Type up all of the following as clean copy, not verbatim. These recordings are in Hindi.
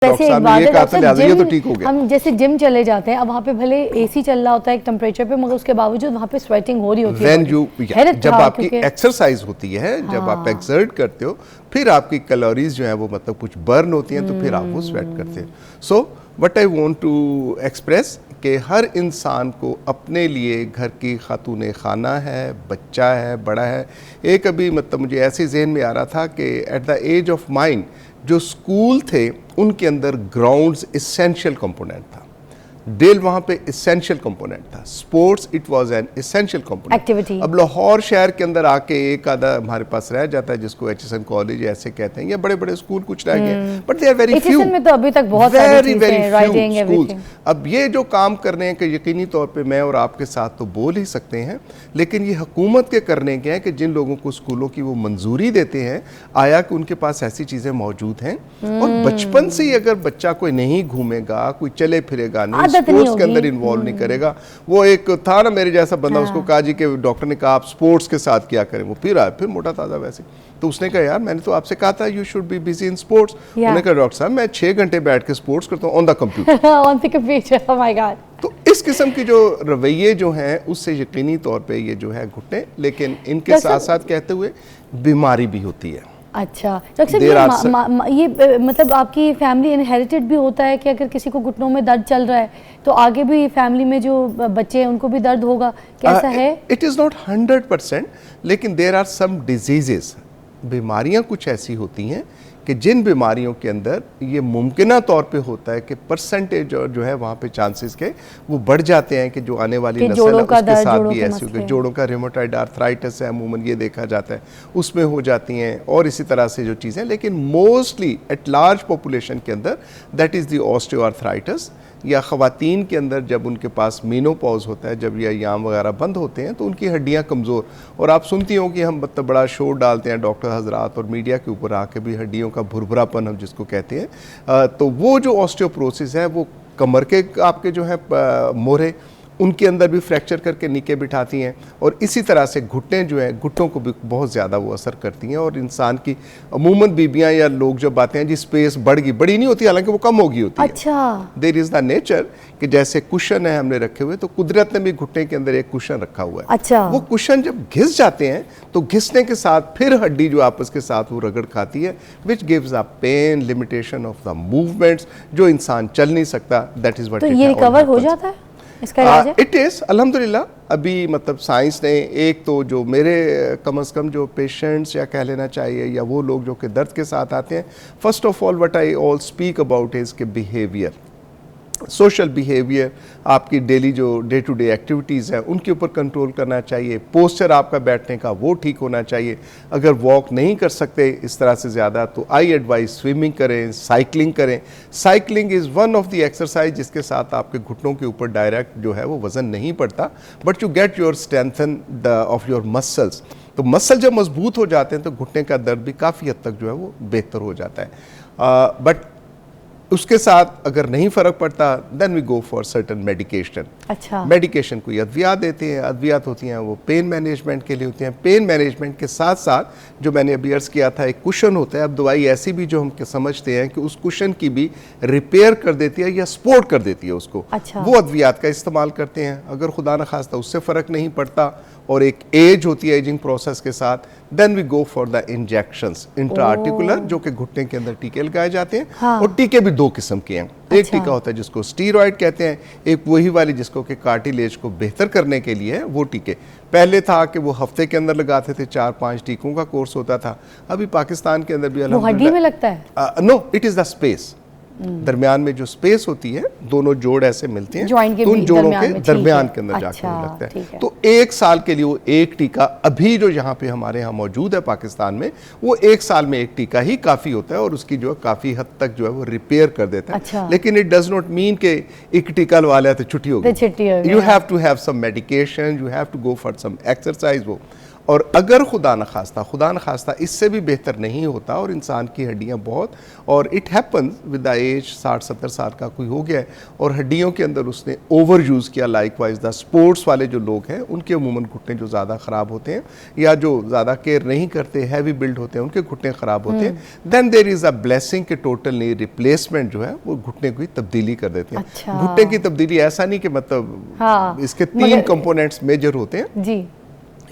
वैसे एक बात है डॉक्टर तो हम जैसे जिम चले जाते हैं, अब वहाँ पे भले एसी चल रहा होता है एक टेम्परेचर पे, मगर उसके बावजूद वहाँ पे स्वेटिंग हो रही होती है। जब आपकी एक्सरसाइज होती है, जब आप एक्सर्ट करते हो, फिर आपकी कैलोरीज जो है वो मतलब कुछ बर्न होती हैं, तो फिर आप वो स्वेट करते हैं। So what I want to express कि हर इंसान को अपने लिए घर की खातून खाना है, बच्चा है, बड़ा है। एक अभी मतलब मुझे ऐसे जहन में आ रहा था कि at the age of mind जो स्कूल थे उनके अंदर ग्राउंड्स इसेंशियल कंपोनेंट था, डेल वहाँ पे इसेंशियल कंपोनेंट था, sports it was an essential component activity. अब लाहौर शहर के अंदर आके एक आधा हमारे पास रह जाता है जिसको एचएसएन कॉलेज ऐसे कहते हैं, या बड़े बड़े स्कूल कुछ रह गए, but they are very few. में तो अभी तक बहुत वेरी वेरी फ्यू स्कूल्स। अब ये जो काम कर रहे हैं कि यकीनी तौर पे मैं और आपके साथ तो बोल ही सकते हैं, लेकिन ये हुकूमत के करने के हैं कि जिन लोगों को स्कूलों की वो मंजूरी देते हैं, आया कि उनके पास ऐसी चीजें मौजूद हैं। और बचपन से ही अगर बच्चा कोई नहीं घूमेगा, कोई चले फिरेगा नहीं, स्पोर्ट्स के अंदर इन्वॉल्व नहीं करेगा, वो एक था ना मेरे जैसा बंदा, उसको कहा जी के डॉक्टर ने कहा आप स्पोर्ट्स के साथ क्या करें, वो फिर आया, फिर मोटा ताजा वैसे। तो उसने कहा यार मैंने तो आपसे कहा था you should be busy in sports. उन्होंने कहा डॉक्टर साहब मैं 6 घंटे बैठ के स्पोर्ट्स करता हूँ on the computer. On the computer, oh my God. तो इस किस्म की जो रवैये जो हैं उससे यकीनी तौर पे ये जो है घुटने, लेकिन इनके साथ साथ कहते हुए बीमारी भी होती है। अच्छा डॉक्टर साहब, ये मतलब आपकी फैमिली इनहेरिटेड भी होता है कि अगर किसी को घुटनों में दर्द चल रहा है तो आगे भी फैमिली में जो बच्चे हैं उनको भी दर्द होगा, कैसा है? इट इज़ नॉट 100%, लेकिन देयर आर सम डिजीजेस, बीमारियां कुछ ऐसी होती हैं कि जिन बीमारियों के अंदर ये मुमकिना तौर पे होता है कि परसेंटेज जो है वहाँ पे चांसेस के वो बढ़ जाते हैं कि जो आने वाली नस्ल है उसके साथ भी ऐसी होगी। जोड़ों का रिमोटॉइड आर्थराइटिस है अमूमन ये देखा जाता है, उसमें हो जाती हैं, और इसी तरह से जो चीज़ें, लेकिन मोस्टली एट लार्ज पॉपुलेशन के अंदर दैट इज़ द ऑस्टियोआर्थराइटिस, या ख़वातीन के अंदर जब उनके पास मीनोपॉज होता है, जब ये अय्याम वगैरह बंद होते हैं तो उनकी हड्डियां कमज़ोर, और आप सुनती हो कि हम मतलब बड़ा शोर डालते हैं डॉक्टर हजरात और मीडिया के ऊपर आके भी, हड्डियों का भुरभुरापन हम जिसको कहते हैं, तो वो जो ऑस्टियोपोरोसिस है वो कमर के आपके जो है मोहरे उनके अंदर भी फ्रैक्चर करके नीचे बिठाती हैं, और इसी तरह से घुटने जो है घुटनों को भी बहुत ज़्यादा वो असर करती हैं। और इंसान की अमूमन बीबियां या लोग जब आते हैं जी स्पेस बढ़ गई, बड़ी नहीं होती हालांकि वो कम हो गई होती है। अच्छा, देयर इज़ द नेचर कि जैसे कुशन है हमने रखे हुए, तो कुदरत ने भी घुटने के अंदर एक कुशन रखा हुआ है। अच्छा, वो कुशन जब घिस जाते हैं तो घिसने के साथ फिर हड्डी जो आपस के साथ वो रगड़ खाती है, which gives a pain, limitation of the movements, जो इंसान चल नहीं सकता। That is what. तो ये रिकवर हो जाता है, इसका इलाज है? इट इज़ अल्हम्दुलिल्लाह। अभी मतलब साइंस ने एक तो जो मेरे कम अज़ कम जो पेशेंट्स या कह लेना चाहिए या वो लोग जो कि दर्द के साथ आते हैं, first of all what I all speak about is के बिहेवियर, सोशल बिहेवियर, आपकी डेली जो डे टू डे एक्टिविटीज़ हैं उनके ऊपर कंट्रोल करना चाहिए, पोस्चर आपका बैठने का वो ठीक होना चाहिए। अगर वॉक नहीं कर सकते इस तरह से ज़्यादा तो आई एडवाइस स्विमिंग करें, साइकिलिंग करें। Cycling is one of the exercise जिसके साथ आपके घुटनों के ऊपर डायरेक्ट जो है वो वज़न नहीं पड़ता, but you get your strengthen of your muscles. तो मसल जब मजबूत हो जाते हैं तो घुटने का दर्द भी काफ़ी हद तक जो है वो बेहतर हो जाता है। बट उसके साथ अगर नहीं फ़र्क पड़ता then we go for certain medication. अच्छा, मेडिकेशन कोई अद्वियात देते हैं, अद्वियात होती हैं वो पेन मैनेजमेंट के लिए होती हैं। पेन मैनेजमेंट के साथ साथ जो मैंने अभी अर्ज़ किया था एक कुशन होता है, अब दवाई ऐसी भी जो हम समझते हैं कि उस कुशन की भी रिपेयर कर देती है या सपोर्ट कर देती है उसको। अच्छा, वो अद्वियात का इस्तेमाल करते हैं। अगर खुदा न खास्ता उससे फ़र्क नहीं पड़ता और एक एज होती है एजिंग प्रोसेस के साथ, then we go for the injections intraarticular, जो कि घुटने के अंदर टीके लगाए जाते हैं। हाँ। और टीके भी दो किस्म के हैं। एक टीका होता है जिसको स्टीरॉयड कहते हैं, एक वही वाली जिसको कि कार्टिलेज को बेहतर करने के लिए है वो टीके। पहले था कि वो हफ्ते के अंदर लगाते थे, 4-5 टीकों का कोर्स होता था। अभी पाकिस्तान के अंदर भी हड्डी में लगता है? No, it is the space, दरमियान में जो स्पेस होती है, दोनों जोड़ ऐसे मिलते हैं तो उन जोड़ों के दरमियान के अंदर जाकर लगता है। तो 1 साल के लिए वो एक टीका अभी जो यहाँ पे हमारे यहाँ मौजूद है पाकिस्तान में, वो 1 साल में एक टीका ही काफ़ी होता है और उसकी जो है काफ़ी हद तक जो है वो रिपेयर कर देता है। अच्छा। लेकिन इट डज नॉट मीन के एक टीका लगा लिया तो छुट्टी हो गई। You have to have some medication, you have to go for some exercise. वो और अगर खुदा न खास्ता इससे भी बेहतर नहीं होता और इंसान की हड्डियां बहुत, और it happens with the age 60-70 साल का कोई हो गया है और हड्डियों के अंदर उसने ओवर यूज़ किया, लाइकवाइज द स्पोर्ट्स वाले जो लोग हैं उनके अमूमन घुटने जो ज़्यादा ख़राब होते हैं, या जो ज़्यादा केयर नहीं करते, हैवी बिल्ड होते हैं, उनके घुटने ख़राब होते हैं, then there is a blessing के टोटल नी रिप्लेसमेंट जो है वो घुटने की तब्दीली कर देती है। अच्छा। घुटने की तब्दीली ऐसा नहीं कि मतलब हाँ, इसके 3 कंपोनेंट्स मेजर होते हैं जी।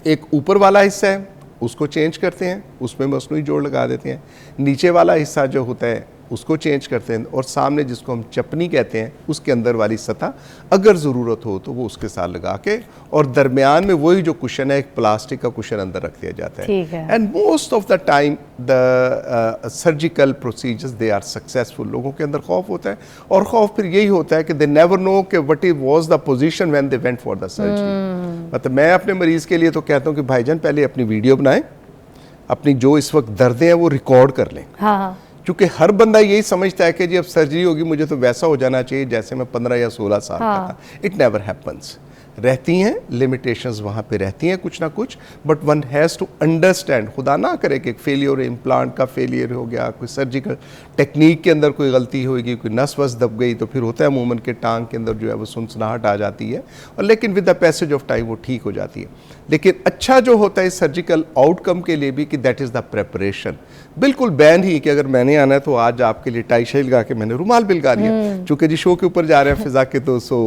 एक ऊपर वाला हिस्सा है उसको चेंज करते हैं, उसमें मसनूई जोड़ लगा देते हैं, नीचे वाला हिस्सा जो होता है उसको चेंज करते हैं, और सामने जिसको हम चपनी कहते हैं उसके अंदर वाली सतह अगर ज़रूरत हो तो वो उसके साथ लगा के, और दरमियान में वही जो कुशन है एक प्लास्टिक का कुशन अंदर रख दिया जाता है। And most of the time the surgical procedures they are successful. लोगों के अंदर खौफ होता है, और खौफ फिर यही होता है कि दे नेवर नो कि what is was the position when they went for the surgery. मतलब मैं अपने मरीज़ के लिए तो कहता हूँ कि भाईजान पहले अपनी वीडियो बनाएं, अपनी जो इस वक्त दर्दें हैं वो रिकॉर्ड कर लें। हाँ। क्योंकि हर बंदा यही समझता है कि जी अब सर्जरी होगी मुझे तो वैसा हो जाना चाहिए जैसे मैं 15 या 16 साल का था। It never happens. रहती हैं लिमिटेशंस, वहाँ पे रहती हैं कुछ ना कुछ, but one has to understand. खुदा ना करे कि फेलियर, इम्प्लांट का फेलियर हो गया, कोई सर्जिकल टेक्निक के अंदर कोई गलती होगी, कोई नस वस दब गई, तो फिर होता है अमूमन के टांग के अंदर जो है वो सुनसनाहट आ जाती है, और लेकिन with the passage of time वो ठीक हो जाती है। लेकिन अच्छा जो होता है सर्जिकल आउटकम के लिए भी कि दैट इज़ द प्रेपरेशन। बिल्कुल बैन ही कि अगर मैंने आना है तो आज आपके लिए टाई शाई लगा के मैंने रुमाल भी लगा लिया, चूँकि जी शो के ऊपर जा रहे हैं फिजा के, तो सो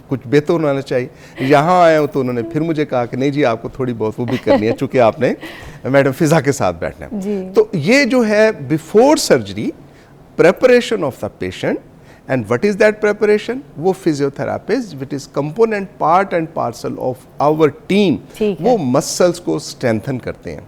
कुछ बेहतर होना चाहिए। यहाँ आया हूँ तो उन्होंने फिर मुझे कहा कि नहीं जी आपको थोड़ी बहुत वो भी करनी है, चूँकि आपने मैडम फिजा के साथ बैठना है। तो ये जो है before surgery preparation of the patient, and what is that preparation, वो physiotherapist which is component part and parcel of our team, वो मसल्स को स्ट्रेंथन करते हैं।